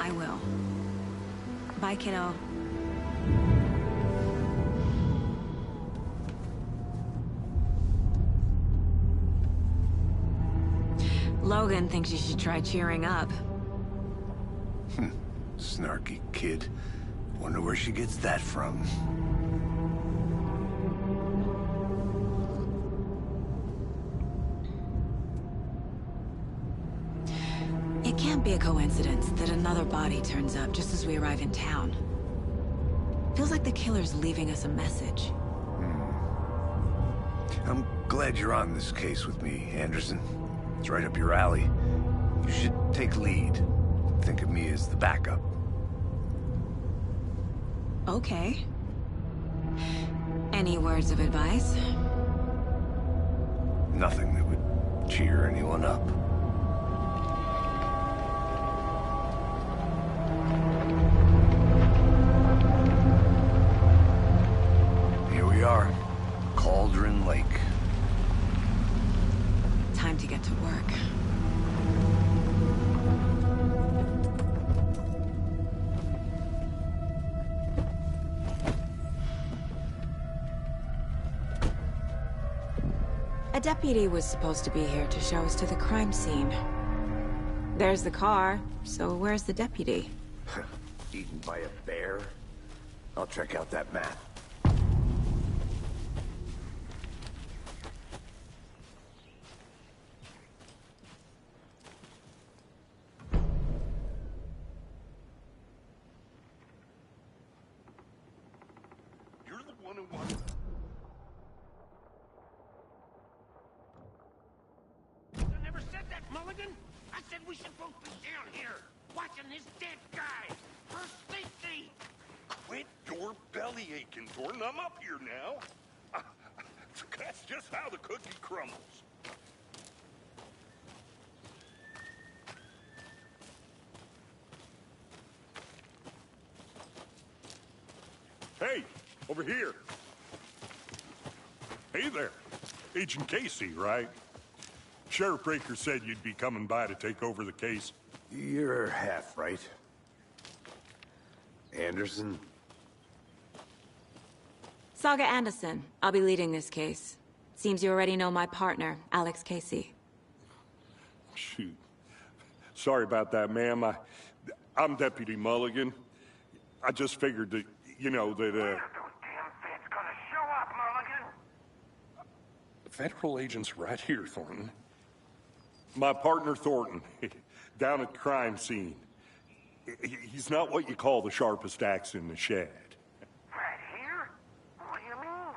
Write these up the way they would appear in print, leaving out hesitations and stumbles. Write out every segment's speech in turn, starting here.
I will. Bye, kiddo. Logan thinks you should try cheering up. Snarky kid. Wonder where she gets that from. It can't be a coincidence that another body turns up just as we arrive in town. Feels like the killer's leaving us a message. I'm glad you're on this case with me, Anderson. It's right up your alley. You should take lead. Think of me as the backup. Okay. Any words of advice? Nothing that would cheer anyone up. Here we are. Cauldron Lake. Time to get to work. A deputy was supposed to be here to show us to the crime scene. There's the car, so where's the deputy? Eaten by a bear? I'll check out that map. You're the one who wants... I never said that, Mulligan! I said we should both be down here, watching this dead guy, for safety! Quit your belly aching, Thornton. I'm up here now. That's just how the cookie crumbles. Hey, over here. Hey there. Agent Casey, right? Sheriff Breaker said you'd be coming by to take over the case. You're half right. Anderson? Saga Anderson. I'll be leading this case. Seems you already know my partner, Alex Casey. Shoot. Sorry about that, ma'am. I'm Deputy Mulligan. I just figured that, you know, that, When are those damn feds gonna show up, Mulligan? Federal agent's right here, Thornton. My partner, Thornton, down at the crime scene. He's not what you call the sharpest axe in the shed. Right here? What do you mean?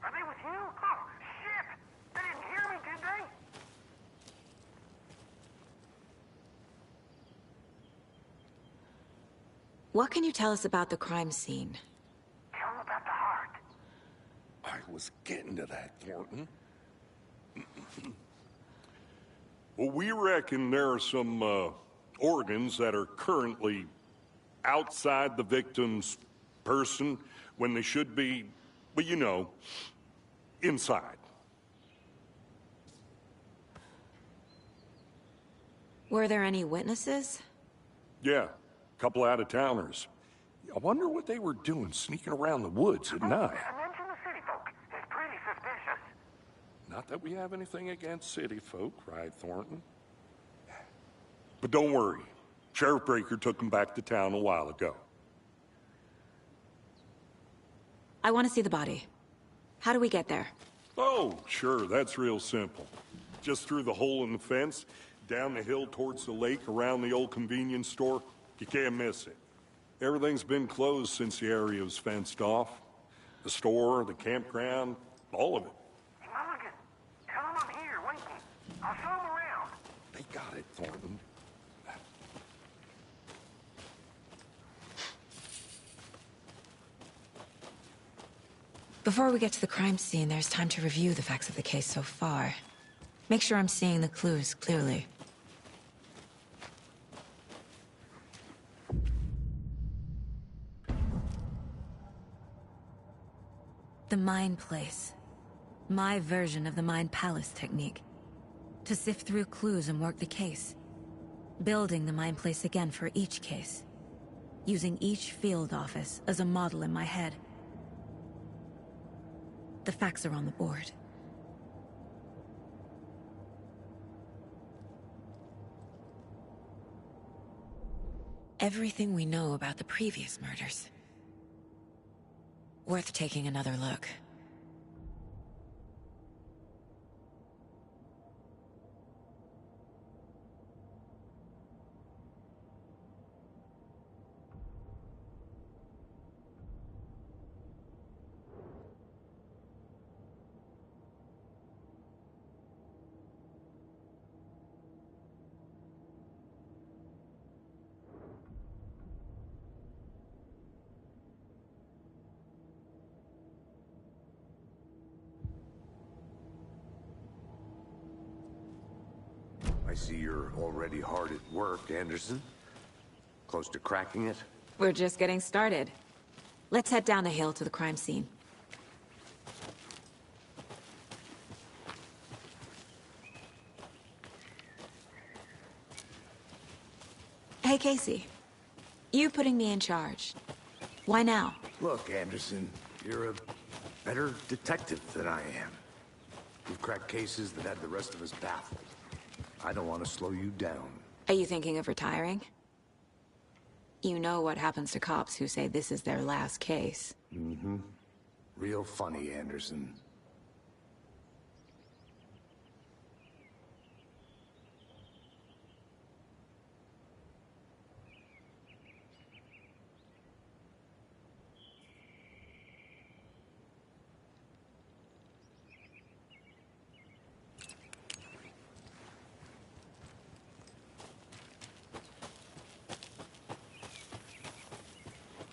Are they with you? Oh, shit! They didn't hear me, did they? What can you tell us about the crime scene? Tell them about the heart. I was getting to that, Thornton. Well, we reckon there are some, organs that are currently outside the victim's person when they should be, well, you know, inside. Were there any witnesses? Yeah, a couple out-of-towners. I wonder what they were doing sneaking around the woods at night. Mention the city folk. It's pretty suspicious. Not that we have anything against city folk, right, Thornton? But don't worry. Sheriff Breaker took them back to town a while ago. I want to see the body. How do we get there? Oh, sure, that's real simple. Just through the hole in the fence, down the hill towards the lake, around the old convenience store. You can't miss it. Everything's been closed since the area was fenced off. The store, the campground, all of it. Hey, Mulligan, tell them I'm here, waiting. I'll show them around. They got it, Thornton. Before we get to the crime scene, there's time to review the facts of the case so far. Make sure I'm seeing the clues clearly. The Mind Place. My version of the Mind Palace technique. To sift through clues and work the case. building the mine place again for each case, using each field office as a model in my head. The facts are on the board. Everything we know about the previous murders. Worth taking another look. I see you're already hard at work, Anderson. Close to cracking it? We're just getting started. Let's head down the hill to the crime scene. Hey, Casey. You putting me in charge. Why now? Look, Anderson, you're a better detective than I am. You've cracked cases that had the rest of us baffled. I don't want to slow you down. Are you thinking of retiring? You know what happens to cops who say this is their last case. Mm-hmm. Real funny, Anderson.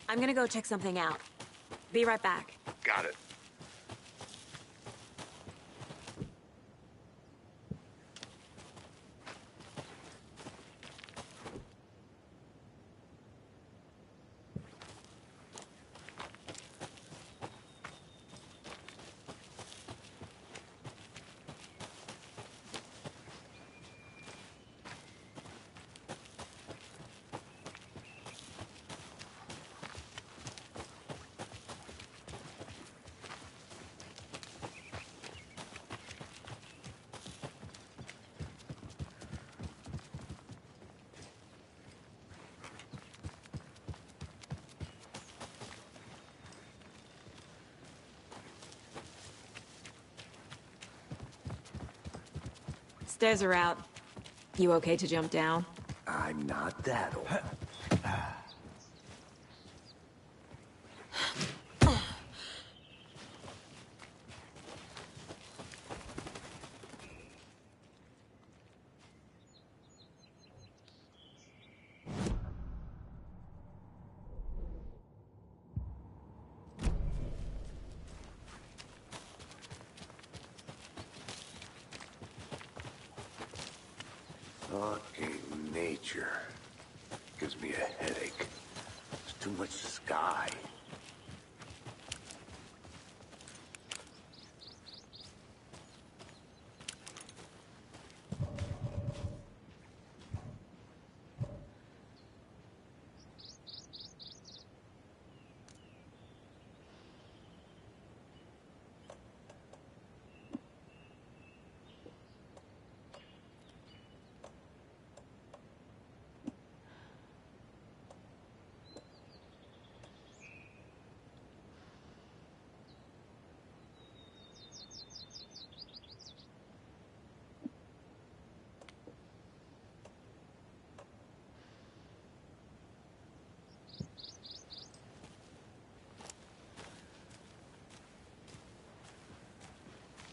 I'm gonna go check something out. Be right back. Got it. Stairs are out. You okay to jump down? I'm not that old. Fucking nature. Gives me a headache. There's too much sky.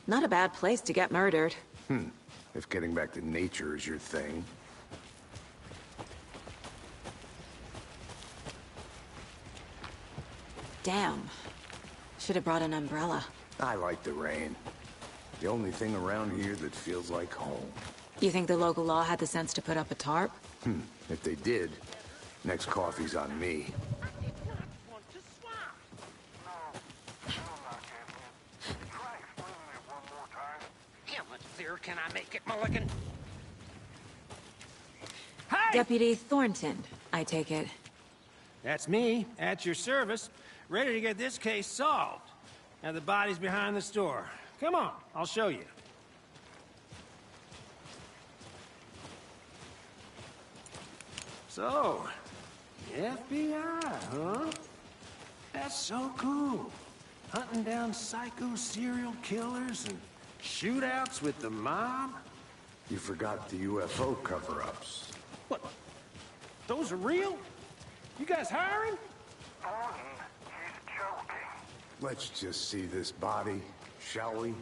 Not a bad place to get murdered. If getting back to nature is your thing. Damn. Should have brought an umbrella. I like the rain. The only thing around here that feels like home. You think the local law had the sense to put up a tarp? If they did, next coffee's on me. How much clearer can I make it, Mulligan? Hey! Deputy Thornton, I take it. That's me, at your service, ready to get this case solved. Now the body's behind the store. Come on, I'll show you. So, the FBI, huh? That's so cool. Hunting down psycho serial killers and shootouts with the mob. You forgot the UFO cover-ups. What? Those are real? You guys hiring? Thornton, he's joking. Let's just see this body, shall we?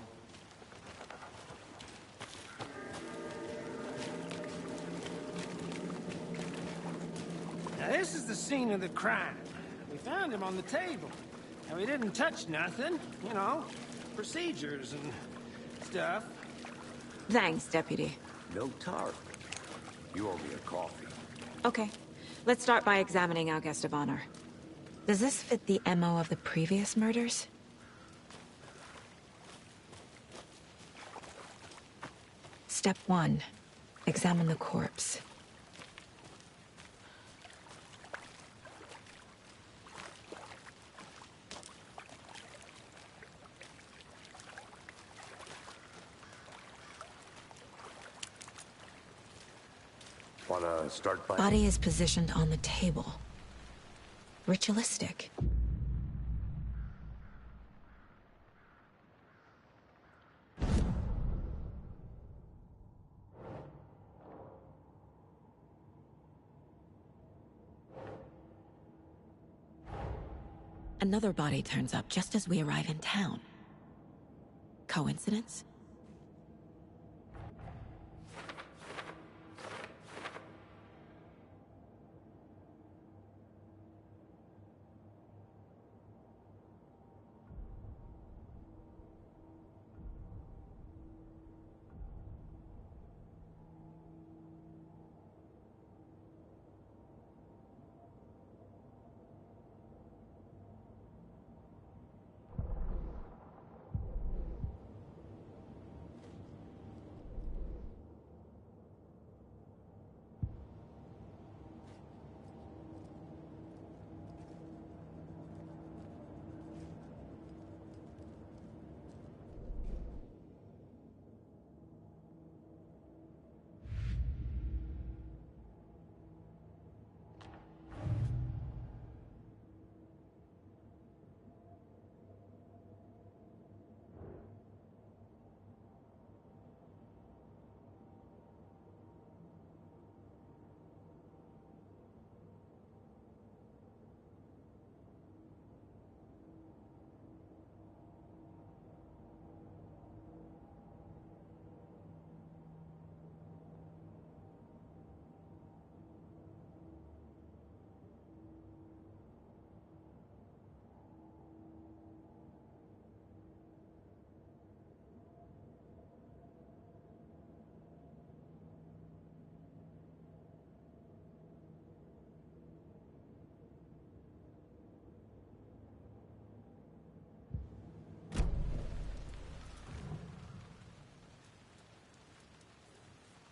Now this is the scene of the crime. We found him on the table. And we didn't touch nothing, you know, procedures and stuff. Thanks, Deputy. No tar. You owe me a coffee. Okay, let's start by examining our guest of honor. Does this fit the MO of the previous murders? Step 1. Examine the corpse. Wanna start by... Body is positioned on the table. Ritualistic. Another body turns up just as we arrive in town. Coincidence?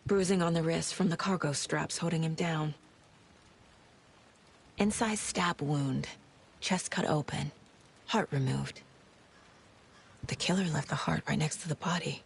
Bruising on the wrist from the cargo straps holding him down. Incised stab wound. Chest cut open. Heart removed. The killer left the heart right next to the body.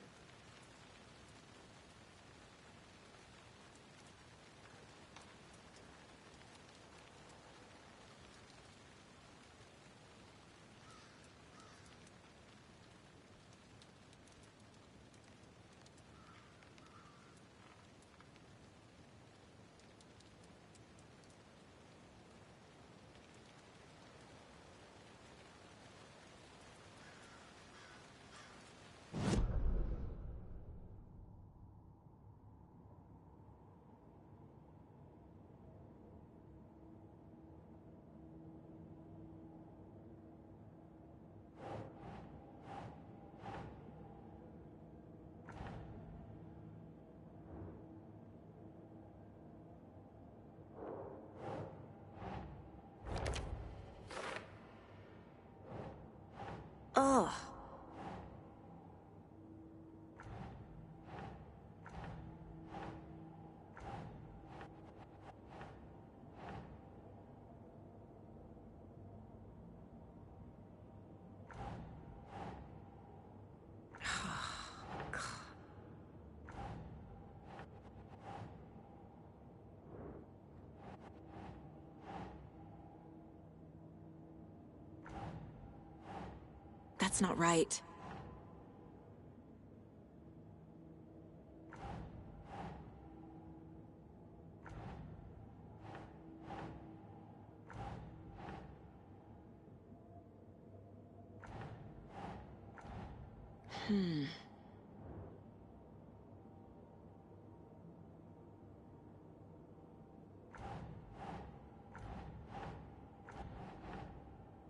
That's not right.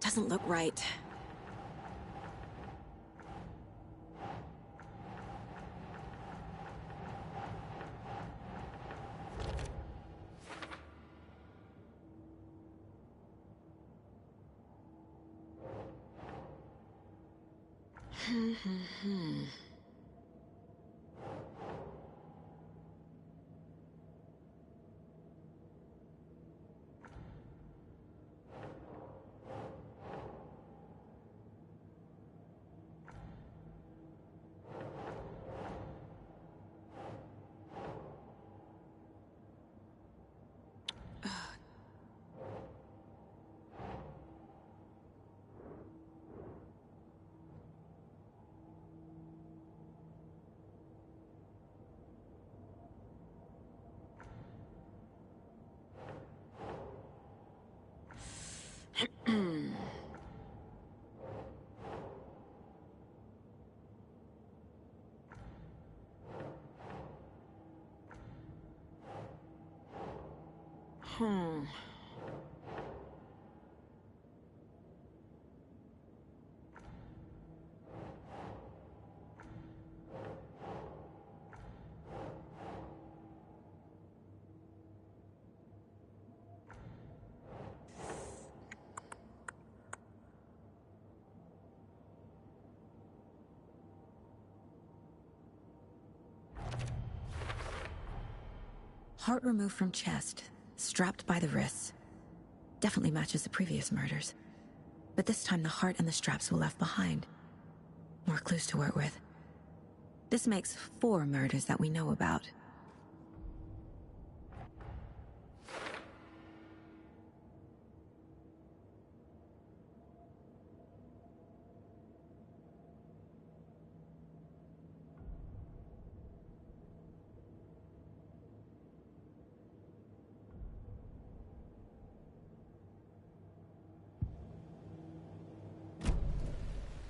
Doesn't look right. Hmm. Heart removed from chest, strapped by the wrists. Definitely matches the previous murders. But this time the heart and the straps were left behind. More clues to work with. This makes 4 murders that we know about.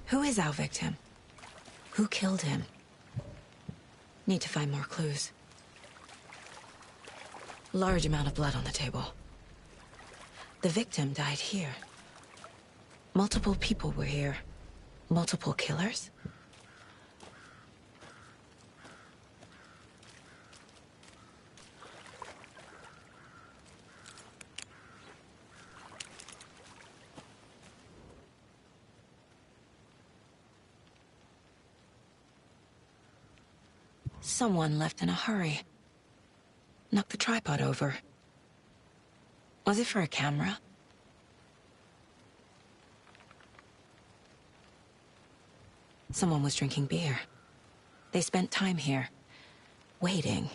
Who is our victim? Who killed him? Need to find more clues. Large amount of blood on the table. The victim died here. Multiple people were here. Multiple killers? Someone left in a hurry. Knocked the tripod over. Was it for a camera? Someone was drinking beer. They spent time here, waiting.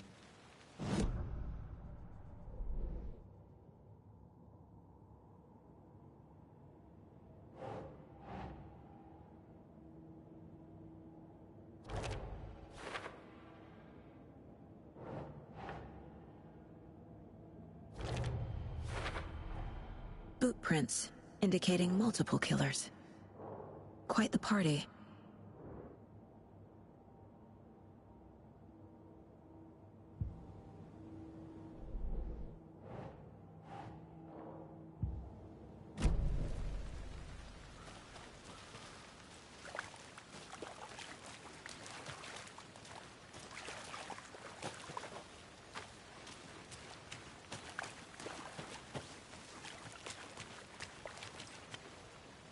Boot prints, indicating multiple killers. Quite the party.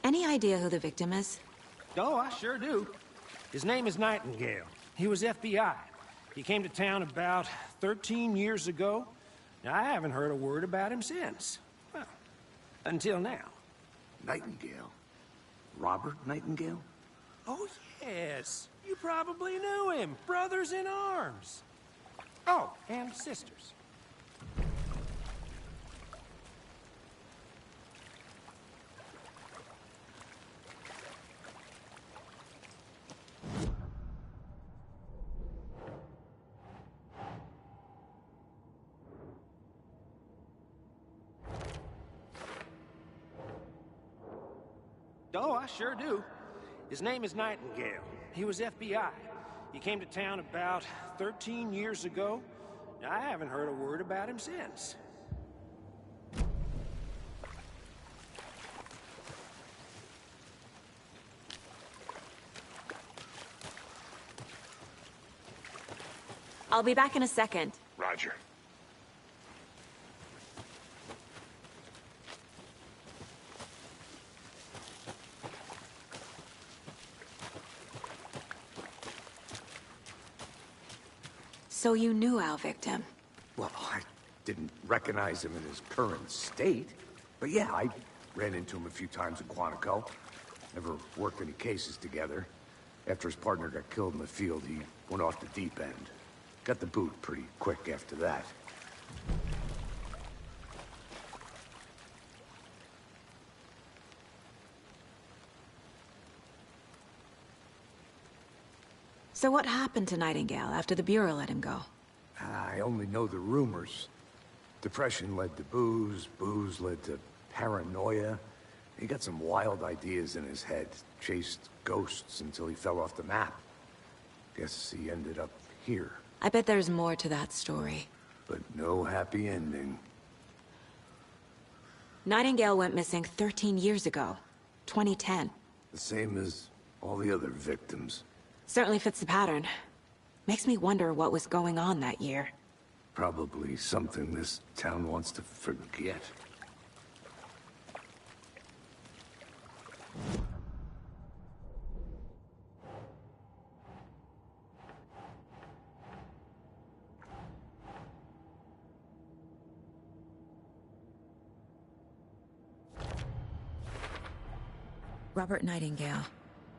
Any idea who the victim is? Oh, I sure do. His name is Nightingale. He was FBI. He came to town about 13 years ago. Now, I haven't heard a word about him since. Well, until now. Nightingale? Robert Nightingale? Oh, yes. You probably knew him. Brothers in arms. Oh, and sisters. Oh, I sure do. His name is Nightingale. He was FBI. He came to town about 13 years ago. I haven't heard a word about him since. I'll be back in a second. Roger. So you knew our victim? Well, I didn't recognize him in his current state. But yeah, I ran into him a few times in Quantico. Never worked any cases together. After his partner got killed in the field, he went off the deep end. Got the boot pretty quick after that. So what happened to Nightingale after the Bureau let him go? I only know the rumors. Depression led to booze, booze led to paranoia. He got some wild ideas in his head, chased ghosts until he fell off the map. Guess he ended up here. I bet there's more to that story. But no happy ending. Nightingale went missing 13 years ago. 2010. The same as all the other victims. Certainly fits the pattern. Makes me wonder what was going on that year. Probably something this town wants to forget. Robert Nightingale,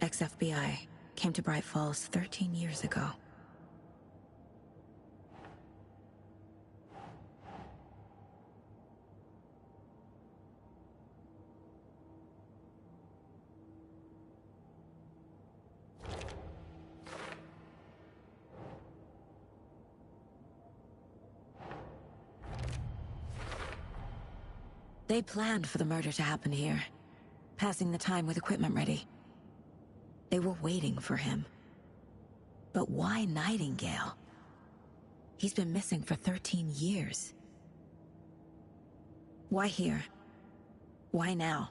ex-FBI, came to Bright Falls 13 years ago. They planned for the murder to happen here, passing the time with equipment ready. They were waiting for him. But why Nightingale? He's been missing for 13 years. Why here? Why now?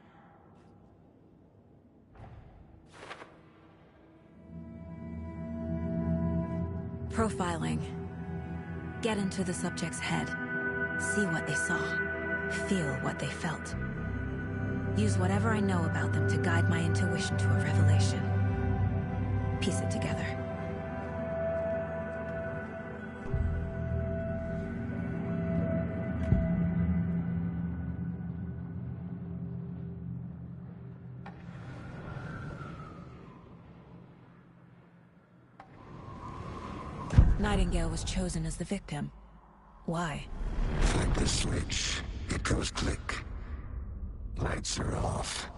Profiling. Get into the subject's head. See what they saw. Feel what they felt. Use whatever I know about them to guide my intuition to a revelation. Piece it together. Nightingale was chosen as the victim. Why? Like the switch, it goes click. Lights are off,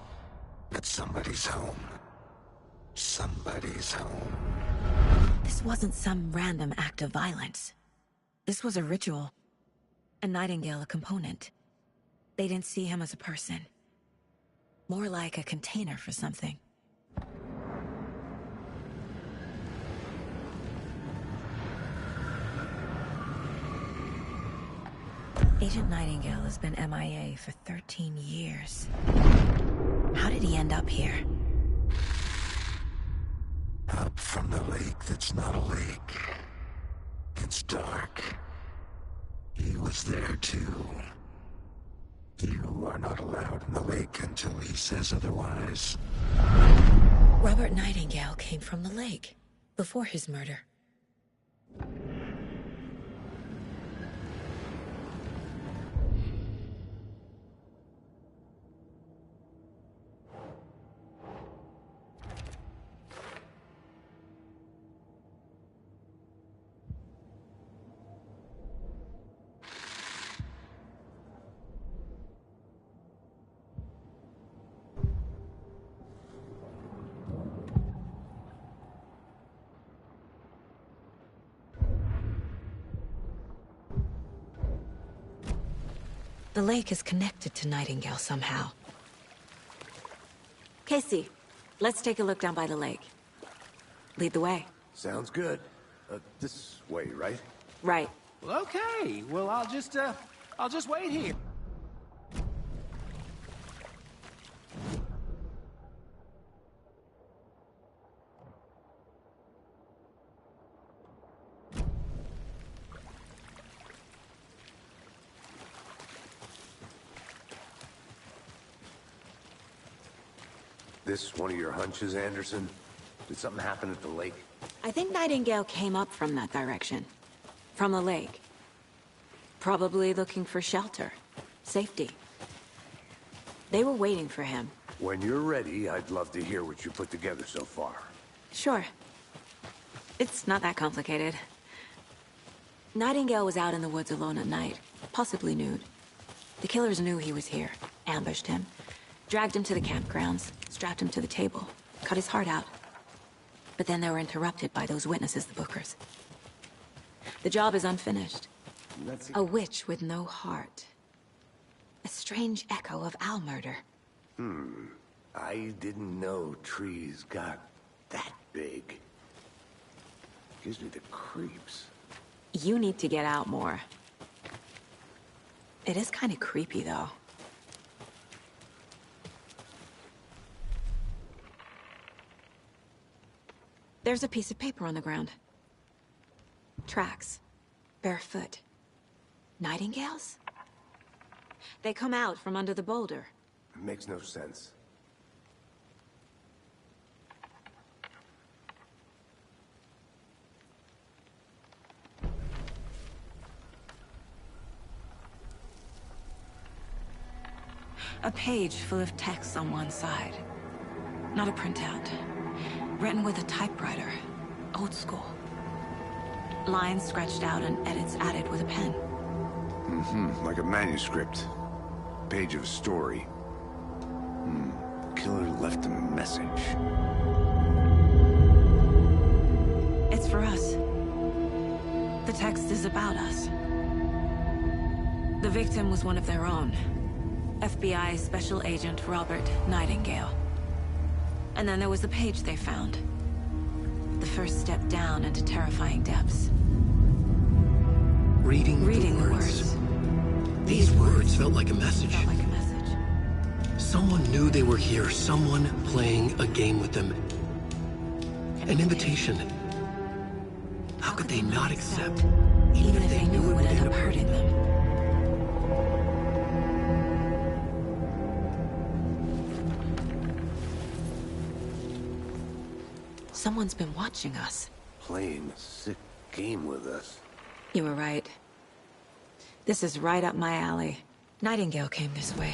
but somebody's home. Somebody's home. This wasn't some random act of violence. This was a ritual. And Nightingale a component. They didn't see him as a person. More like a container for something. Agent Nightingale has been MIA for 13 years. How did he end up here? Up from the lake that's not a lake. It's dark. He was there too. You are not allowed in the lake until he says otherwise. Robert Nightingale came from the lake, before his murder. The lake is connected to Nightingale somehow. Casey, let's take a look down by the lake. Lead the way. Sounds good. This way, right? Right. Well, okay. Well, I'll just wait here. This one of your hunches, Anderson? Did something happen at the lake? I think Nightingale came up from that direction. From the lake. Probably looking for shelter. Safety. They were waiting for him. When you're ready, I'd love to hear what you put together so far. Sure. It's not that complicated. Nightingale was out in the woods alone at night, possibly nude. The killers knew he was here, ambushed him, dragged him to the campgrounds, strapped him to the table, cut his heart out. But then they were interrupted by those witnesses, the Bookers. The job is unfinished. A witch with no heart. A strange echo of owl murder. I didn't know trees got that big. Gives me the creeps. You need to get out more. It is kind of creepy, though. There's a piece of paper on the ground. Tracks. Barefoot. Nightingales? They come out from under the boulder. It makes no sense. A page full of text on one side. Not a printout. Written with a typewriter. Old school. Lines scratched out and edits added with a pen. Like a manuscript. Page of a story. Killer left a message. It's for us. The text is about us. The victim was one of their own. FBI Special Agent Robert Nightingale. And then there was the page they found. The first step down into terrifying depths. Reading the words. These words felt like a message. Felt like a message. Someone knew they were here, someone playing a game with them. An invitation. How could they not accept, even if they knew it would end up hurting them? Someone's been watching us. Playing a sick game with us. You were right. This is right up my alley. Nightingale came this way.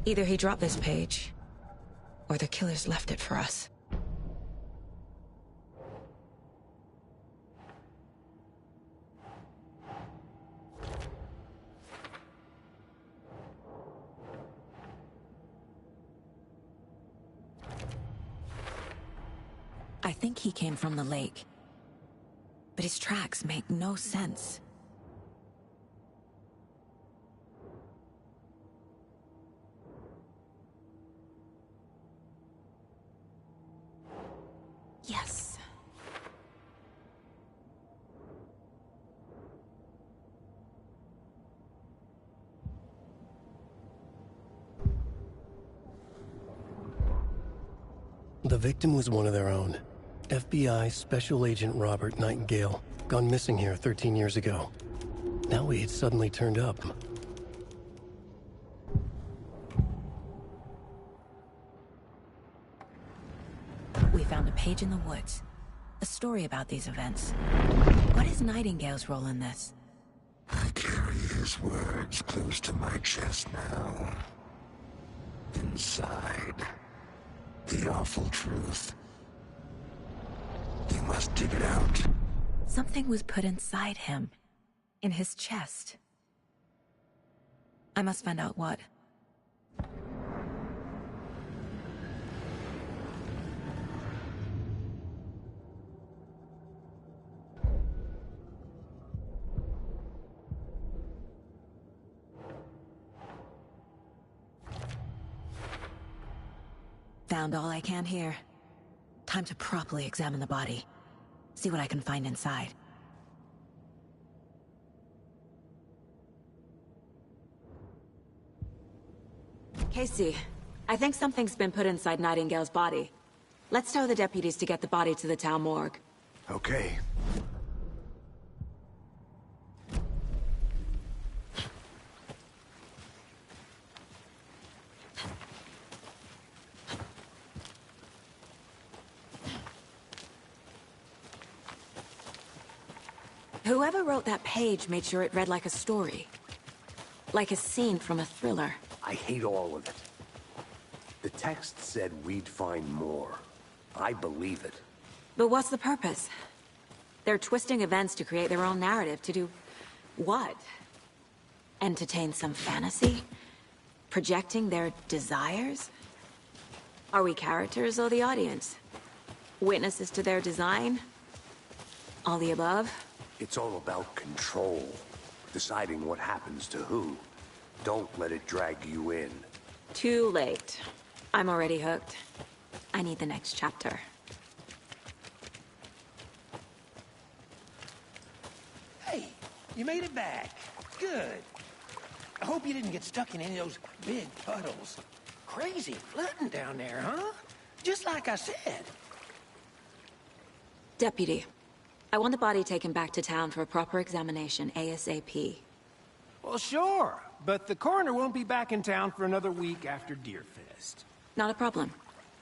Either he dropped this page, or the killers left it for us. I think he came from the lake. But his tracks make no sense. Yes. The victim was one of their own. FBI Special Agent Robert Nightingale, gone missing here 13 years ago. Now he had suddenly turned up. We found a page in the woods. A story about these events. What is Nightingale's role in this? I carry his words close to my chest now. Inside, the awful truth. You must dig it out. Something was put inside him. In his chest. I must find out what. Found all I can here. Time to properly examine the body. See what I can find inside. Casey, I think something's been put inside Nightingale's body. Let's tell the deputies to get the body to the town morgue. Okay. Whoever wrote that page made sure it read like a story. Like a scene from a thriller. I hate all of it. The text said we'd find more. I believe it. But what's the purpose? They're twisting events to create their own narrative. To do what? Entertain some fantasy? Projecting their desires? Are we characters or the audience? Witnesses to their design? All the above? It's all about control. Deciding what happens to who. Don't let it drag you in. Too late. I'm already hooked. I need the next chapter. Hey, you made it back. Good. I hope you didn't get stuck in any of those big puddles. Crazy flooding down there, huh? Just like I said. Deputy, I want the body taken back to town for a proper examination, ASAP. Well, sure. But the coroner won't be back in town for another week after Deerfest. Not a problem.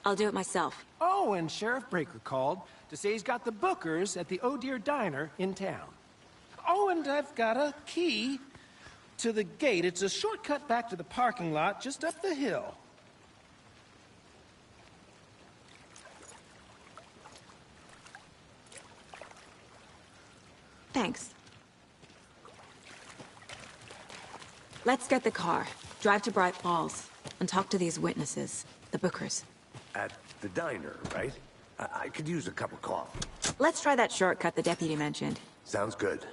I'll do it myself. Oh, and Sheriff Breaker called to say he's got the Bookers at the Oh Dear Diner in town. Oh, and I've got a key to the gate. It's a shortcut back to the parking lot just up the hill. Thanks. Let's get the car, drive to Bright Falls, and talk to these witnesses, the Bookers. At the diner, right? I could use a cup of coffee. Let's try that shortcut the deputy mentioned. Sounds good.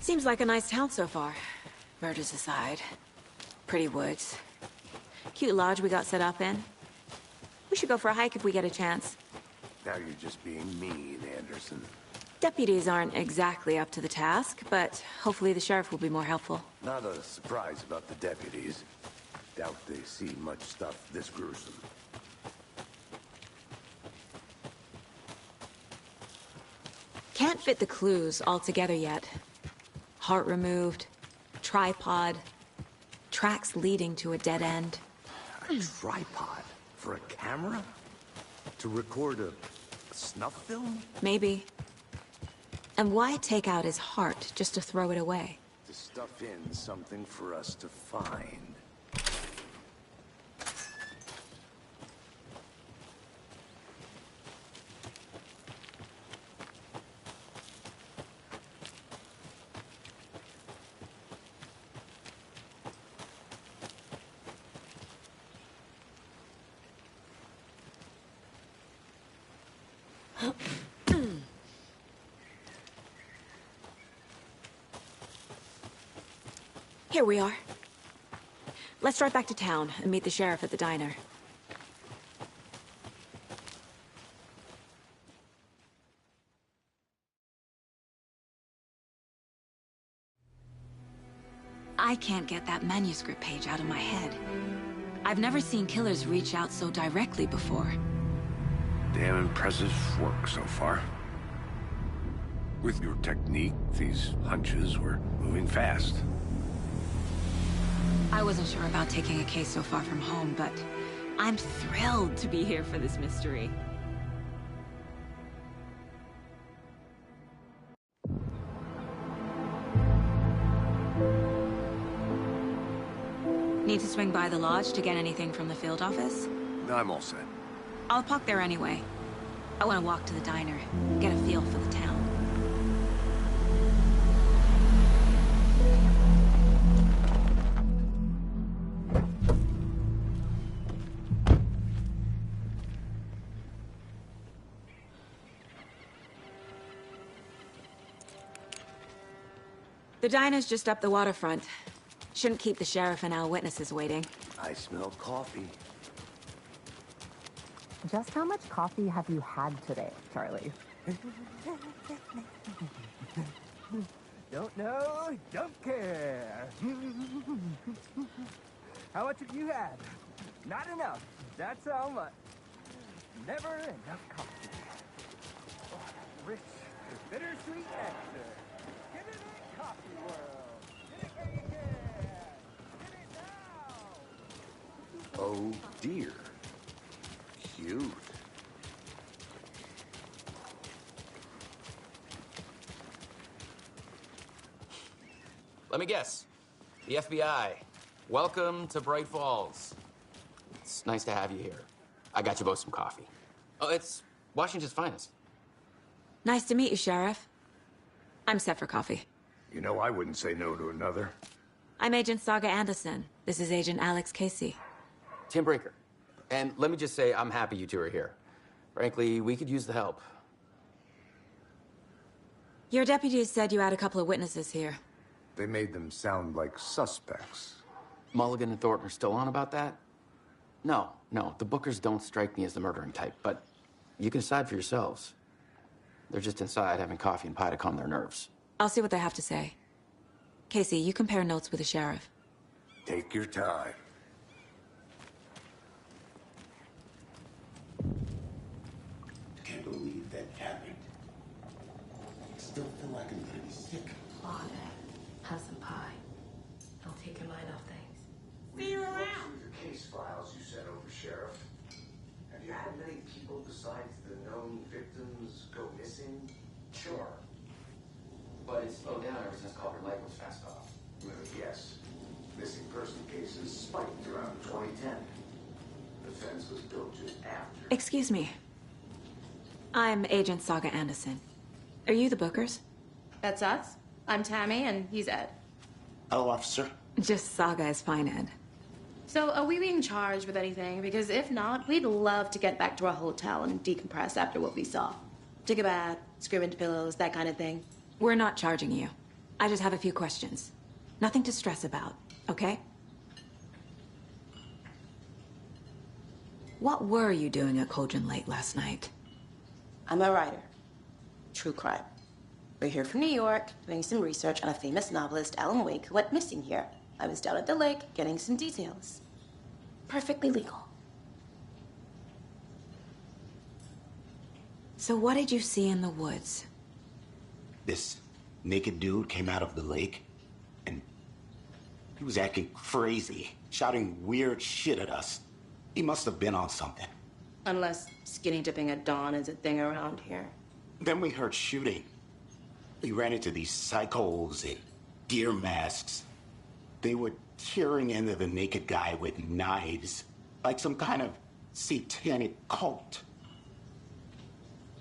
Seems like a nice town so far. Murders aside. Pretty woods. Cute lodge we got set up in. We should go for a hike if we get a chance. Now you're just being mean, Anderson. Deputies aren't exactly up to the task, but hopefully the sheriff will be more helpful. Not a surprise about the deputies. Doubt they see much stuff this gruesome. Can't fit the clues all together yet. Heart removed, tripod, tracks leading to a dead end. A tripod? For a camera? To record a snuff film? Maybe. And why take out his heart just to throw it away? To stuff in something for us to find. Here we are. Let's drive back to town and meet the sheriff at the diner. I can't get that manuscript page out of my head. I've never seen killers reach out so directly before. Damn impressive work so far. With your technique, these hunches were moving fast. I wasn't sure about taking a case so far from home, but I'm thrilled to be here for this mystery. Need to swing by the lodge to get anything from the field office? I'm all set. I'll park there anyway. I want to walk to the diner, get a feel for the town. The diner's just up the waterfront. Shouldn't keep the sheriff and our witnesses waiting. I smell coffee. Just how much coffee have you had today, Charlie? Don't know, don't care. How much have you had? Not enough. That's how much. Never enough coffee. Rich, bittersweet nectar. Get it in, coffee world. Get it where you can. Get it now. Oh dear. Cute. Let me guess. The FBI. Welcome to Bright Falls. It's nice to have you here. I got you both some coffee. Oh, it's Washington's finest. Nice to meet you, Sheriff. I'm set for coffee. You know, I wouldn't say no to another. I'm Agent Saga Anderson. This is Agent Alex Casey. Tim Brinker. And let me just say, I'm happy you two are here. Frankly, we could use the help. Your deputies said you had a couple of witnesses here. They made them sound like suspects. Mulligan and Thornton are still on about that? No, the Bookers don't strike me as the murdering type, but you can decide for yourselves. They're just inside having coffee and pie to calm their nerves. I'll see what they have to say. Casey, you compare notes with the sheriff. Take your time. Can't believe that happened. I still feel like I'm gonna be sick. Oh, Dad. Have some pie. It'll take your mind off things. See you around. The case files you sent over, Sheriff. Have you had many people besides the known victims go missing? Sure. But it's slowed down ever since Culver Lake was fenced off. Yes. Missing person cases spiked around 2010. The fence was built just after. Excuse me. I'm Agent Saga Anderson. Are you the Bookers? That's us. I'm Tammy, and he's Ed. Hello, officer. Just Saga is fine, Ed. So, are we being charged with anything? Because if not, we'd love to get back to our hotel and decompress after what we saw. Take a bath, scream into pillows, that kind of thing. We're not charging you. I just have a few questions. Nothing to stress about, okay? What were you doing at Cauldron Lake last night? I'm a writer. True crime. We're here from New York, doing some research on a famous novelist, Alan Wake, who went missing here. I was down at the lake, getting some details. Perfectly legal. So what did you see in the woods? This naked dude came out of the lake, and he was acting crazy, shouting weird shit at us. He must have been on something. Unless skinny dipping at dawn is a thing around here. Then we heard shooting. We ran into these psychos in deer masks. They were tearing into the naked guy with knives, like some kind of satanic cult.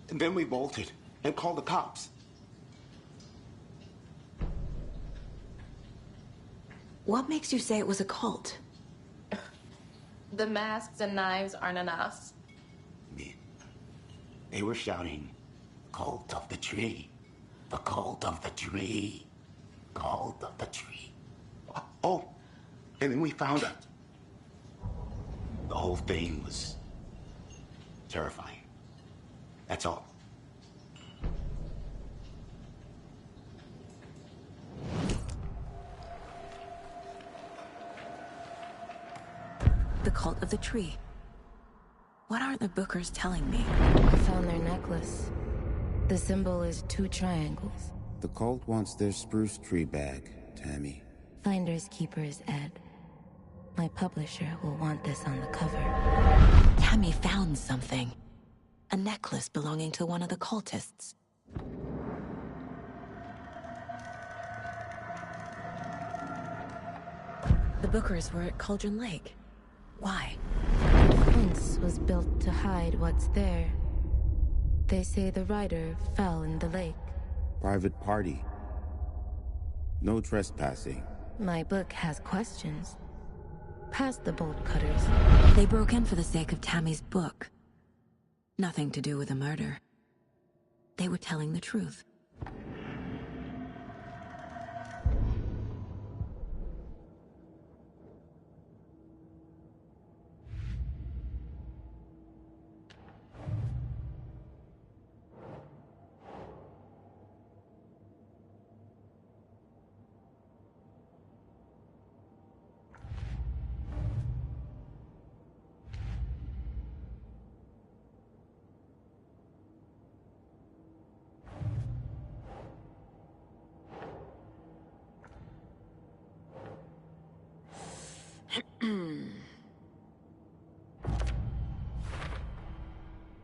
And then we bolted and called the cops. What makes you say it was a cult? The masks and knives aren't enough. They were shouting, "Cult of the tree, the cult of the tree, cult of the tree." Oh, and then we found out. The whole thing was terrifying. That's all. The cult of the tree. What aren't the Bookers telling me? I found their necklace. The symbol is 2 triangles. The cult wants their spruce tree back, Tammy. Finders keepers, Ed. My publisher will want this on the cover. Tammy found something. A necklace belonging to one of the cultists. The Bookers were at Cauldron Lake. Why? The fence was built to hide what's there. They say the rider fell in the lake. Private party. No trespassing. My book has questions. Past the bolt cutters. They broke in for the sake of Tammy's book. Nothing to do with the murder. They were telling the truth.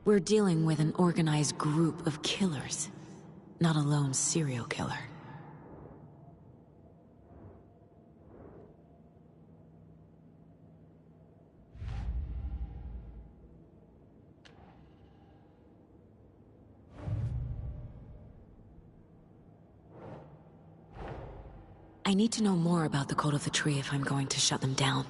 We're dealing with an organized group of killers, not a lone serial killer. I need to know more about the Cult of the Tree if I'm going to shut them down.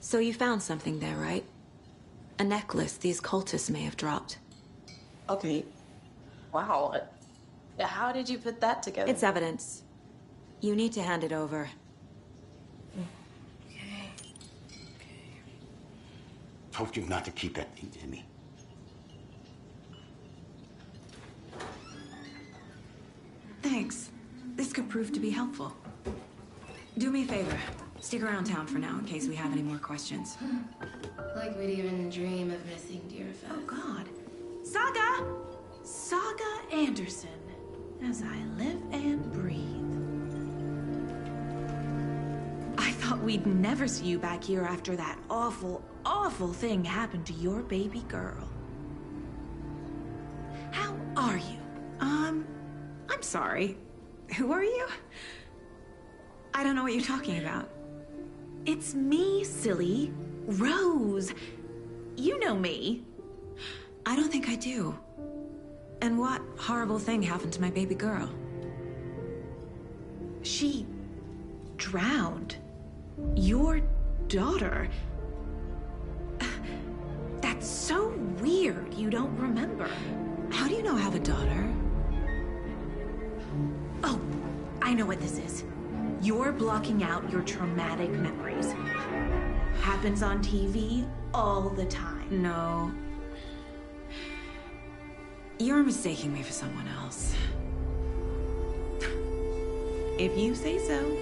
So you found something there, right? A necklace these cultists may have dropped. Okay. Wow. How did you put that together? It's evidence. You need to hand it over. Okay. Told you not to keep that thing to me. Thanks. This could prove to be helpful. Do me a favor. Stick around town for now in case we have any more questions. Like we'd even dream of missing dear Fez. Oh, God. Saga! Saga Anderson. As I live and breathe. I thought we'd never see you back here after that awful, awful thing happened to your baby girl. How are you? I'm sorry. Who are you? I don't know what you're talking about. It's me, silly. Rose. You know me. I don't think I do. And what horrible thing happened to my baby girl? She drowned. Your daughter. That's so weird you don't remember. How do you know I have a daughter? Oh, I know what this is. You're blocking out your traumatic memories. Happens on TV all the time. No. You're mistaking me for someone else. If you say so.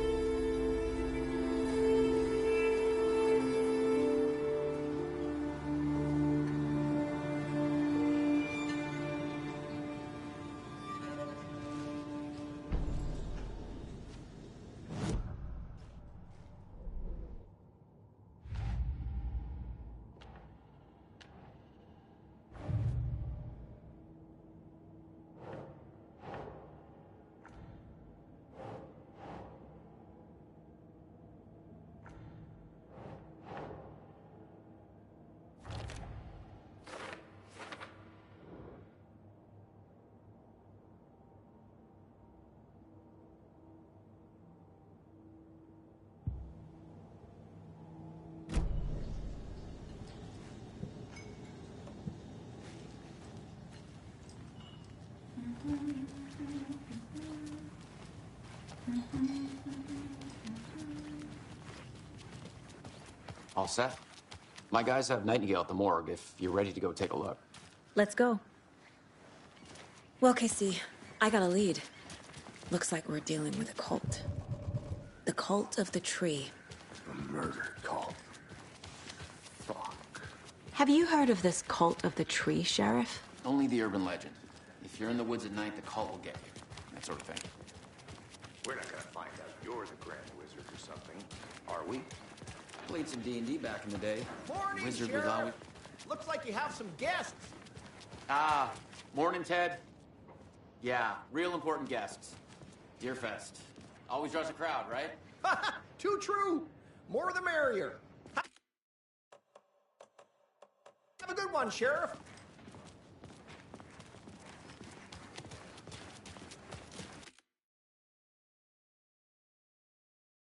All set. My guys have Nightingale at the morgue if you're ready to go take a look. Let's go. Well, Casey, I got a lead. Looks like we're dealing with a cult. The Cult of the Tree. A murder cult. Have you heard of this cult of the tree, Sheriff? Only the urban legend. If you're in the woods at night, the cult will get you. That sort of thing. We're not gonna find out you're the Grand Wizard or something, are we? Played some D&D back in the day. Morning, Wizard Sheriff. was always... Looks like you have some guests. Ah, morning, Ted. Yeah, real important guests. Deerfest. Always draws a crowd, right? Too true. More the merrier. Have a good one, Sheriff.